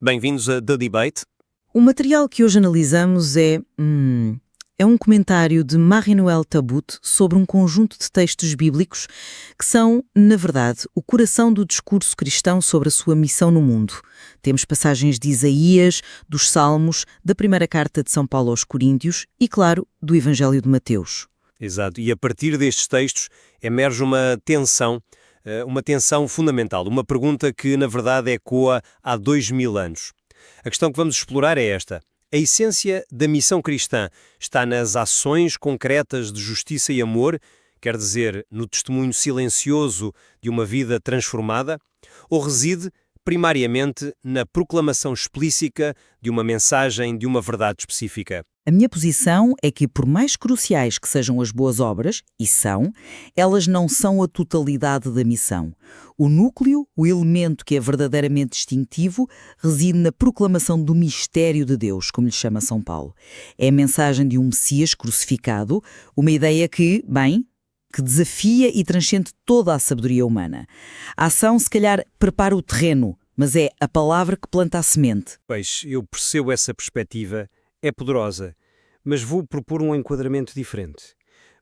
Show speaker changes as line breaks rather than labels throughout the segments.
Bem-vindos a The Debate.
O material que hoje analisamos é um comentário de Marie-Noël Tabout sobre um conjunto de textos bíblicos que são, na verdade, o coração do discurso cristão sobre a sua missão no mundo. Temos passagens de Isaías, dos Salmos, da primeira carta de São Paulo aos Coríntios e, claro, do Evangelho de Mateus.
Exato, e a partir destes textos emerge uma tensão fundamental, uma pergunta que, na verdade, ecoa há 2000 anos. A questão que vamos explorar é esta. A essência da missão cristã está nas ações concretas de justiça e amor, quer dizer, no testemunho silencioso de uma vida transformada, ou reside primariamente na proclamação explícita de uma mensagem, de uma verdade específica?
A minha posição é que, por mais cruciais que sejam as boas obras, e são, elas não são a totalidade da missão. O núcleo, o elemento que é verdadeiramente distintivo, reside na proclamação do mistério de Deus, como lhe chama São Paulo. É a mensagem de um Messias crucificado, uma ideia que desafia e transcende toda a sabedoria humana. A ação, se calhar, prepara o terreno, mas é a palavra que planta a semente.
Pois, eu percebo essa perspectiva, é poderosa, mas vou propor um enquadramento diferente.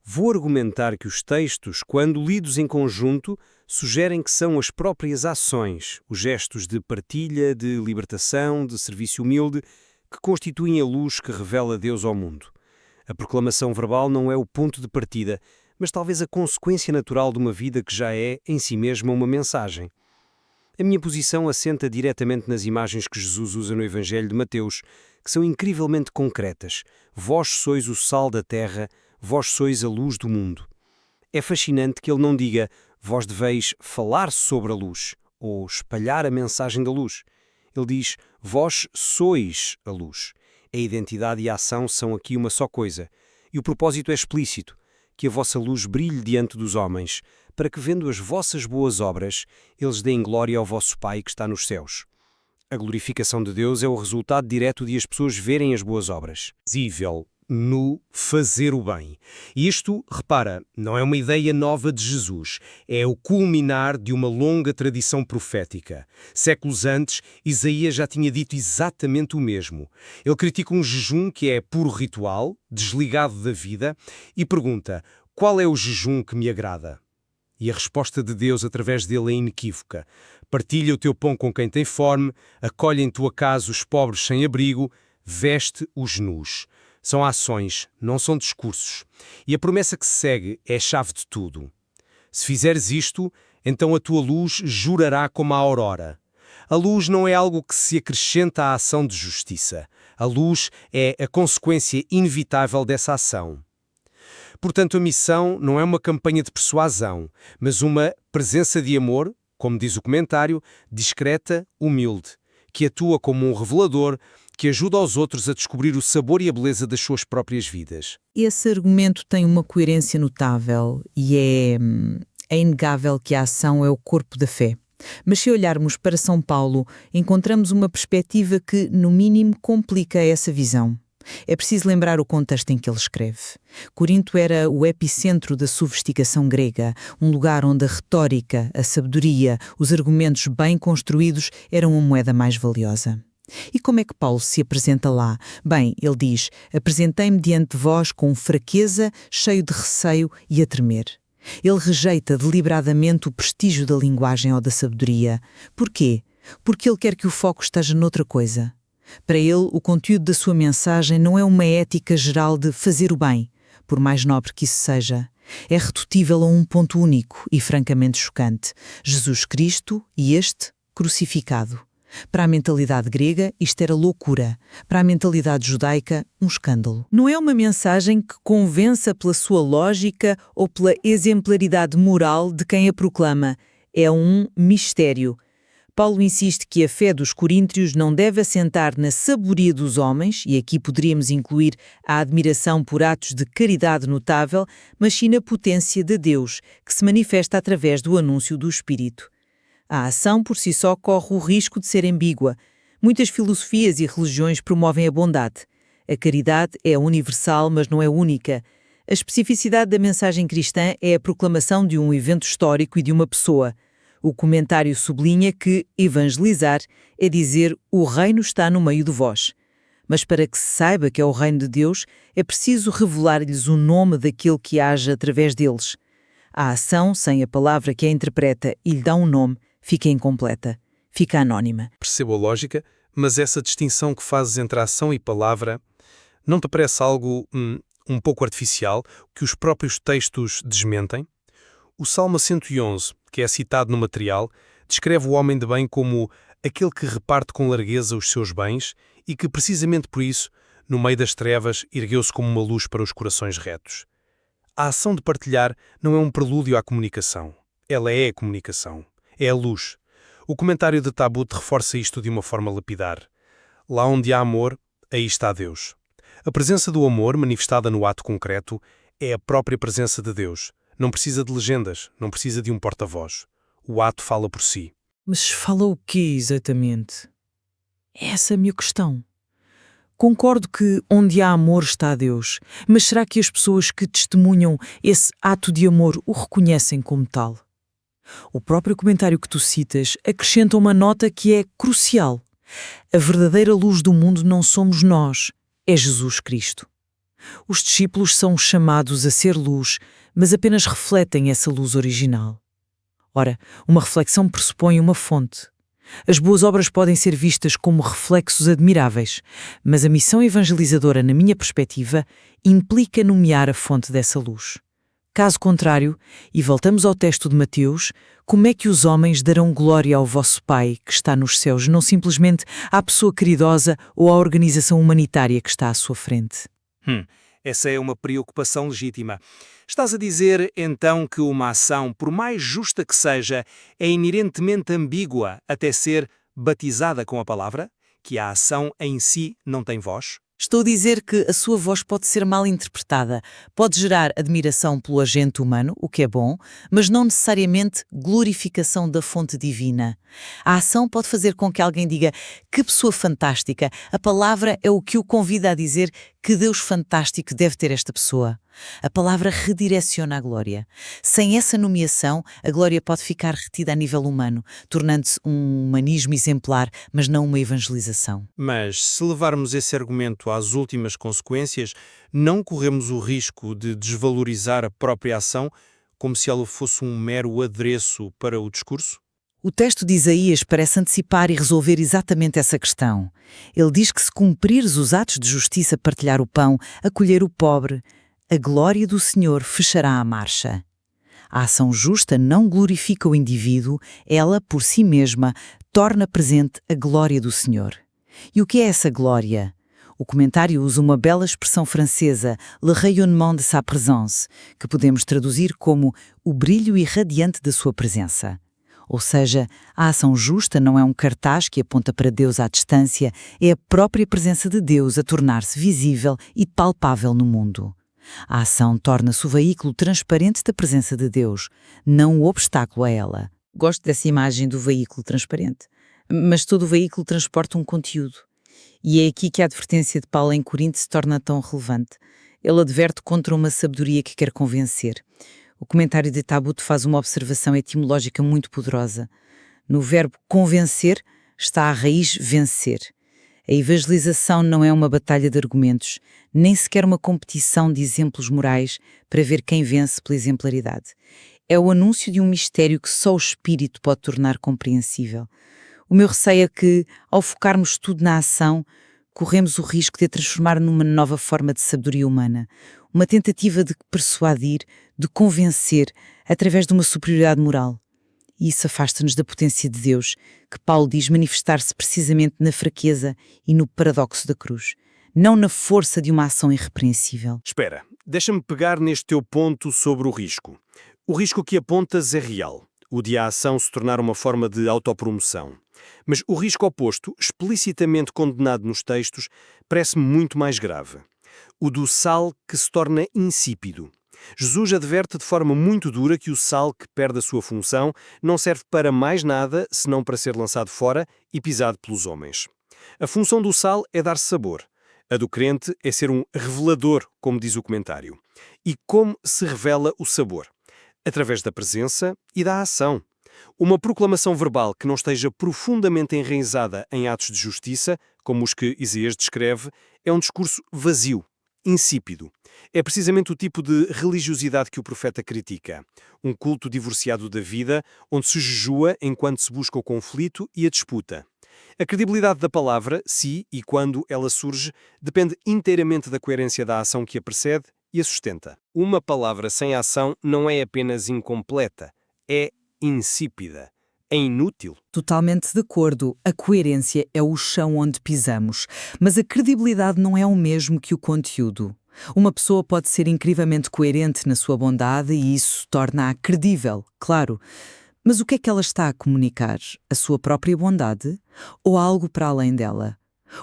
Vou argumentar que os textos, quando lidos em conjunto, sugerem que são as próprias ações, os gestos de partilha, de libertação, de serviço humilde, que constituem a luz que revela Deus ao mundo. A proclamação verbal não é o ponto de partida, mas talvez a consequência natural de uma vida que já é, em si mesma, uma mensagem. A minha posição assenta diretamente nas imagens que Jesus usa no Evangelho de Mateus, que são incrivelmente concretas. Vós sois o sal da terra, vós sois a luz do mundo. É fascinante que ele não diga, vós deveis falar sobre a luz, ou espalhar a mensagem da luz. Ele diz, vós sois a luz. A identidade e a ação são aqui uma só coisa. E o propósito é explícito, que a vossa luz brilhe diante dos homens, para que, vendo as vossas boas obras, eles deem glória ao vosso Pai que está nos céus. A glorificação de Deus é o resultado direto de as pessoas verem as boas obras. Visível no fazer o bem. E isto, repara, não é uma ideia nova de Jesus, é o culminar de uma longa tradição profética. Séculos antes, Isaías já tinha dito exatamente o mesmo. Ele critica um jejum que é puro ritual, desligado da vida, e pergunta, qual é o jejum que me agrada? E a resposta de Deus através dele é inequívoca. Partilha o teu pão com quem tem fome, acolhe em tua casa os pobres sem abrigo, veste os nus. São ações, não são discursos. E a promessa que se segue é a chave de tudo. Se fizeres isto, então a tua luz jurará como a aurora. A luz não é algo que se acrescenta à ação de justiça. A luz é a consequência inevitável dessa ação. Portanto, a missão não é uma campanha de persuasão, mas uma presença de amor, como diz o comentário, discreta, humilde, que atua como um revelador, que ajuda aos outros a descobrir o sabor e a beleza das suas próprias vidas.
Esse argumento tem uma coerência notável e é inegável que a ação é o corpo da fé. Mas se olharmos para São Paulo, encontramos uma perspectiva que, no mínimo, complica essa visão. É preciso lembrar o contexto em que ele escreve. Corinto era o epicentro da sofisticação grega, um lugar onde a retórica, a sabedoria, os argumentos bem construídos eram a moeda mais valiosa. E como é que Paulo se apresenta lá? Bem, ele diz, apresentei-me diante de vós com fraqueza, cheio de receio e a tremer. Ele rejeita deliberadamente o prestígio da linguagem ou da sabedoria. Porquê? Porque ele quer que o foco esteja noutra coisa. Para ele, o conteúdo da sua mensagem não é uma ética geral de fazer o bem, por mais nobre que isso seja. É redutível a um ponto único e francamente chocante. Jesus Cristo e este crucificado. Para a mentalidade grega, isto era loucura. Para a mentalidade judaica, um escândalo. Não é uma mensagem que convença pela sua lógica ou pela exemplaridade moral de quem a proclama. É um mistério. Paulo insiste que a fé dos coríntios não deve assentar na sabedoria dos homens, e aqui poderíamos incluir a admiração por atos de caridade notável, mas sim na potência de Deus, que se manifesta através do anúncio do Espírito. A ação por si só corre o risco de ser ambígua. Muitas filosofias e religiões promovem a bondade. A caridade é universal, mas não é única. A especificidade da mensagem cristã é a proclamação de um evento histórico e de uma pessoa. O comentário sublinha que evangelizar é dizer o reino está no meio de vós. Mas para que se saiba que é o reino de Deus, é preciso revelar-lhes o nome daquele que age através deles. A ação, sem a palavra que a interpreta e lhe dá um nome, fica incompleta, fica anónima.
Percebo a lógica, mas essa distinção que fazes entre ação e palavra não te parece algo um pouco artificial, que os próprios textos desmentem? O Salmo 111, que é citado no material, descreve o homem de bem como aquele que reparte com largueza os seus bens e que, precisamente por isso, no meio das trevas, ergueu-se como uma luz para os corações retos. A ação de partilhar não é um prelúdio à comunicação. Ela é a comunicação. É a luz. O comentário de Tabut reforça isto de uma forma lapidar. Lá onde há amor, aí está Deus. A presença do amor, manifestada no ato concreto, é a própria presença de Deus. Não precisa de legendas, não precisa de um porta-voz. O ato fala por si.
Mas fala o quê exatamente? Essa é a minha questão. Concordo que onde há amor está Deus, mas será que as pessoas que testemunham esse ato de amor o reconhecem como tal? O próprio comentário que tu citas acrescenta uma nota que é crucial. A verdadeira luz do mundo não somos nós, é Jesus Cristo. Os discípulos são chamados a ser luz, mas apenas refletem essa luz original. Ora, uma reflexão pressupõe uma fonte. As boas obras podem ser vistas como reflexos admiráveis, mas a missão evangelizadora, na minha perspectiva, implica nomear a fonte dessa luz. Caso contrário, e voltamos ao texto de Mateus, como é que os homens darão glória ao vosso Pai que está nos céus, não simplesmente à pessoa caridosa ou à organização humanitária que está à sua frente?
Essa é uma preocupação legítima. Estás a dizer, então, que uma ação, por mais justa que seja, é inerentemente ambígua até ser batizada com a palavra? Que a ação em si não tem voz?
Estou a dizer que a sua voz pode ser mal interpretada, pode gerar admiração pelo agente humano, o que é bom, mas não necessariamente glorificação da fonte divina. A ação pode fazer com que alguém diga que pessoa fantástica, a palavra é o que o convida a dizer que Deus fantástico deve ter esta pessoa. A palavra redireciona a glória. Sem essa nomeação, a glória pode ficar retida a nível humano, tornando-se um humanismo exemplar, mas não uma evangelização.
Mas, se levarmos esse argumento às últimas consequências, não corremos o risco de desvalorizar a própria ação como se ela fosse um mero adereço para o discurso?
O texto de Isaías parece antecipar e resolver exatamente essa questão. Ele diz que se cumprires os atos de justiça, partilhar o pão, acolher o pobre, a glória do Senhor fechará a marcha. A ação justa não glorifica o indivíduo, ela, por si mesma, torna presente a glória do Senhor. E o que é essa glória? O comentário usa uma bela expressão francesa, le rayonnement de sa présence, que podemos traduzir como o brilho irradiante da sua presença. Ou seja, a ação justa não é um cartaz que aponta para Deus à distância, é a própria presença de Deus a tornar-se visível e palpável no mundo. A ação torna-se o veículo transparente da presença de Deus, não o obstáculo a ela. Gosto dessa imagem do veículo transparente, mas todo o veículo transporta um conteúdo. E é aqui que a advertência de Paulo em Corinto se torna tão relevante. Ele adverte contra uma sabedoria que quer convencer. O comentário de Tabut faz uma observação etimológica muito poderosa. No verbo convencer está a raiz vencer. A evangelização não é uma batalha de argumentos, nem sequer uma competição de exemplos morais para ver quem vence pela exemplaridade. É o anúncio de um mistério que só o Espírito pode tornar compreensível. O meu receio é que, ao focarmos tudo na ação, corremos o risco de a transformar numa nova forma de sabedoria humana, uma tentativa de persuadir, de convencer, através de uma superioridade moral. E isso afasta-nos da potência de Deus, que Paulo diz manifestar-se precisamente na fraqueza e no paradoxo da cruz, não na força de uma ação irrepreensível.
Espera, deixa-me pegar neste teu ponto sobre o risco. O risco que apontas é real, o de a ação se tornar uma forma de autopromoção. Mas o risco oposto, explicitamente condenado nos textos, parece-me muito mais grave. O do sal que se torna insípido. Jesus adverte de forma muito dura que o sal que perde a sua função não serve para mais nada senão para ser lançado fora e pisado pelos homens. A função do sal é dar sabor. A do crente é ser um revelador, como diz o comentário. E como se revela o sabor? Através da presença e da ação. Uma proclamação verbal que não esteja profundamente enraizada em atos de justiça, como os que Isaías descreve, é um discurso vazio, insípido. É precisamente o tipo de religiosidade que o profeta critica. Um culto divorciado da vida, onde se jejua enquanto se busca o conflito e a disputa. A credibilidade da palavra, se e quando ela surge, depende inteiramente da coerência da ação que a precede e a sustenta. Uma palavra sem ação não é apenas incompleta, é insípida, é inútil.
Totalmente de acordo. A coerência é o chão onde pisamos. Mas a credibilidade não é o mesmo que o conteúdo. Uma pessoa pode ser incrivelmente coerente na sua bondade e isso torna-a credível, claro. Mas o que é que ela está a comunicar? A sua própria bondade? Ou algo para além dela?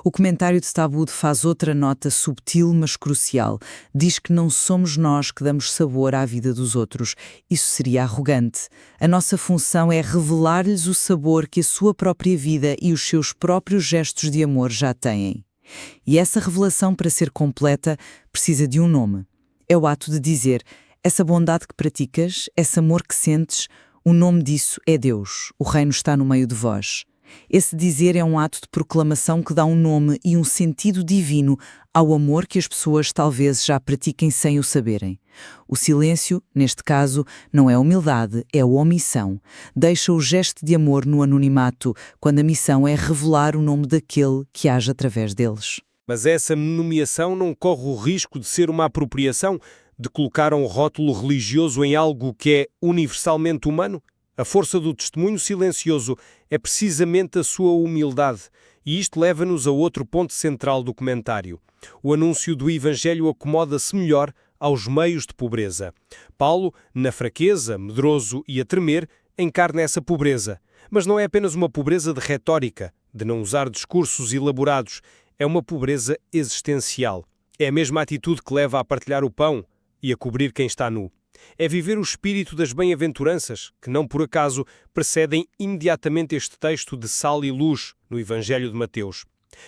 O comentário de Tabud faz outra nota subtil, mas crucial. Diz que não somos nós que damos sabor à vida dos outros. Isso seria arrogante. A nossa função é revelar-lhes o sabor que a sua própria vida e os seus próprios gestos de amor já têm. E essa revelação, para ser completa, precisa de um nome. É o ato de dizer, essa bondade que praticas, esse amor que sentes, o nome disso é Deus. O reino está no meio de vós. Esse dizer é um ato de proclamação que dá um nome e um sentido divino ao amor que as pessoas talvez já pratiquem sem o saberem. O silêncio, neste caso, não é humildade, é omissão. Deixa o gesto de amor no anonimato, quando a missão é revelar o nome daquele que age através deles.
Mas essa nomeação não corre o risco de ser uma apropriação, de colocar um rótulo religioso em algo que é universalmente humano? A força do testemunho silencioso é precisamente a sua humildade, e isto leva-nos a outro ponto central do comentário. O anúncio do Evangelho acomoda-se melhor aos meios de pobreza. Paulo, na fraqueza, medroso e a tremer, encarna essa pobreza. Mas não é apenas uma pobreza de retórica, de não usar discursos elaborados. É uma pobreza existencial. É a mesma atitude que leva a partilhar o pão e a cobrir quem está nu. É viver o espírito das bem-aventuranças, que não por acaso precedem imediatamente este texto de sal e luz no Evangelho de Mateus.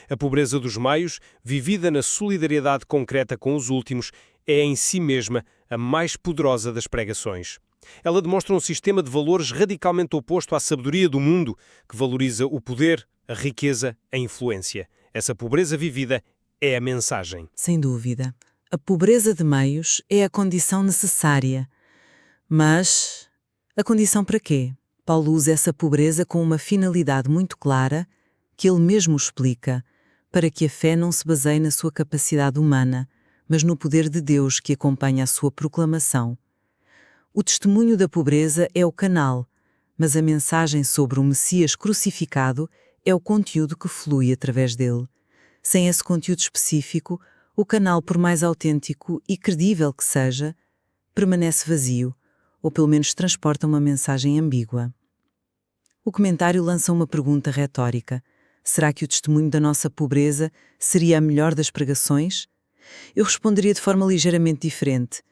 A pobreza dos meios, vivida na solidariedade concreta com os últimos, é em si mesma a mais poderosa das pregações. Ela demonstra um sistema de valores radicalmente oposto à sabedoria do mundo, que valoriza o poder, a riqueza, a influência. Essa pobreza vivida é a mensagem.
Sem dúvida. A pobreza de meios é a condição necessária. Mas a condição para quê? Paulo usa essa pobreza com uma finalidade muito clara, que ele mesmo explica, para que a fé não se baseie na sua capacidade humana, mas no poder de Deus que acompanha a sua proclamação. O testemunho da pobreza é o canal, mas a mensagem sobre o Messias crucificado é o conteúdo que flui através dele. Sem esse conteúdo específico, o canal, por mais autêntico e credível que seja, permanece vazio, ou pelo menos transporta uma mensagem ambígua. O comentário lança uma pergunta retórica. Será que o testemunho da nossa pobreza seria a melhor das pregações? Eu responderia de forma ligeiramente diferente.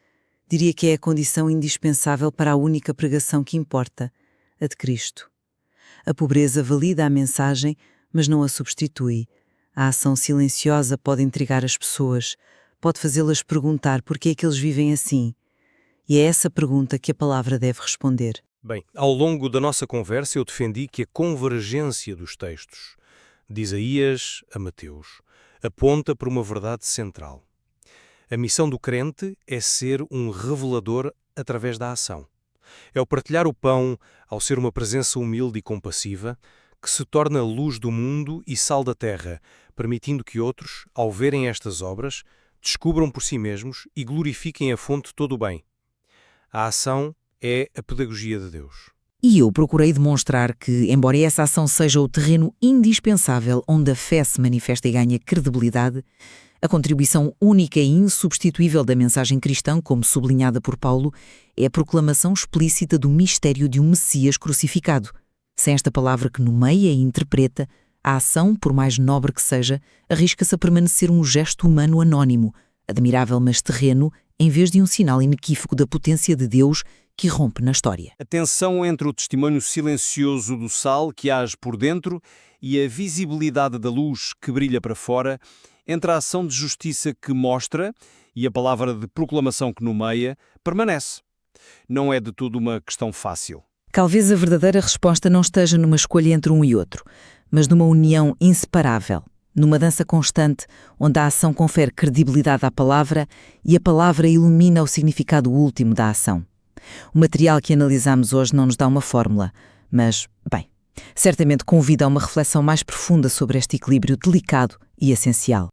Diria que é a condição indispensável para a única pregação que importa, a de Cristo. A pobreza valida a mensagem, mas não a substitui. A ação silenciosa pode intrigar as pessoas, pode fazê-las perguntar por que é que eles vivem assim. E é essa pergunta que a palavra deve responder.
Bem, ao longo da nossa conversa eu defendi que a convergência dos textos, de Isaías a Mateus, aponta para uma verdade central. A missão do crente é ser um revelador através da ação. É o partilhar o pão, ao ser uma presença humilde e compassiva, que se torna luz do mundo e sal da terra, permitindo que outros, ao verem estas obras, descubram por si mesmos e glorifiquem a fonte de todo o bem. A ação é a pedagogia de Deus.
E eu procurei demonstrar que, embora essa ação seja o terreno indispensável onde a fé se manifesta e ganha credibilidade, a contribuição única e insubstituível da mensagem cristã, como sublinhada por Paulo, é a proclamação explícita do mistério de um Messias crucificado. Sem esta palavra que nomeia e interpreta, a ação, por mais nobre que seja, arrisca-se a permanecer um gesto humano anónimo, admirável mas terreno, em vez de um sinal inequívoco da potência de Deus que irrompe na história.
A tensão entre o testemunho silencioso do sal que age por dentro e a visibilidade da luz que brilha para fora, entre a ação de justiça que mostra e a palavra de proclamação que nomeia, permanece. Não é de tudo uma questão fácil.
Talvez a verdadeira resposta não esteja numa escolha entre um e outro, mas numa união inseparável, numa dança constante onde a ação confere credibilidade à palavra e a palavra ilumina o significado último da ação. O material que analisamos hoje não nos dá uma fórmula, mas, bem, certamente convida a uma reflexão mais profunda sobre este equilíbrio delicado e essencial.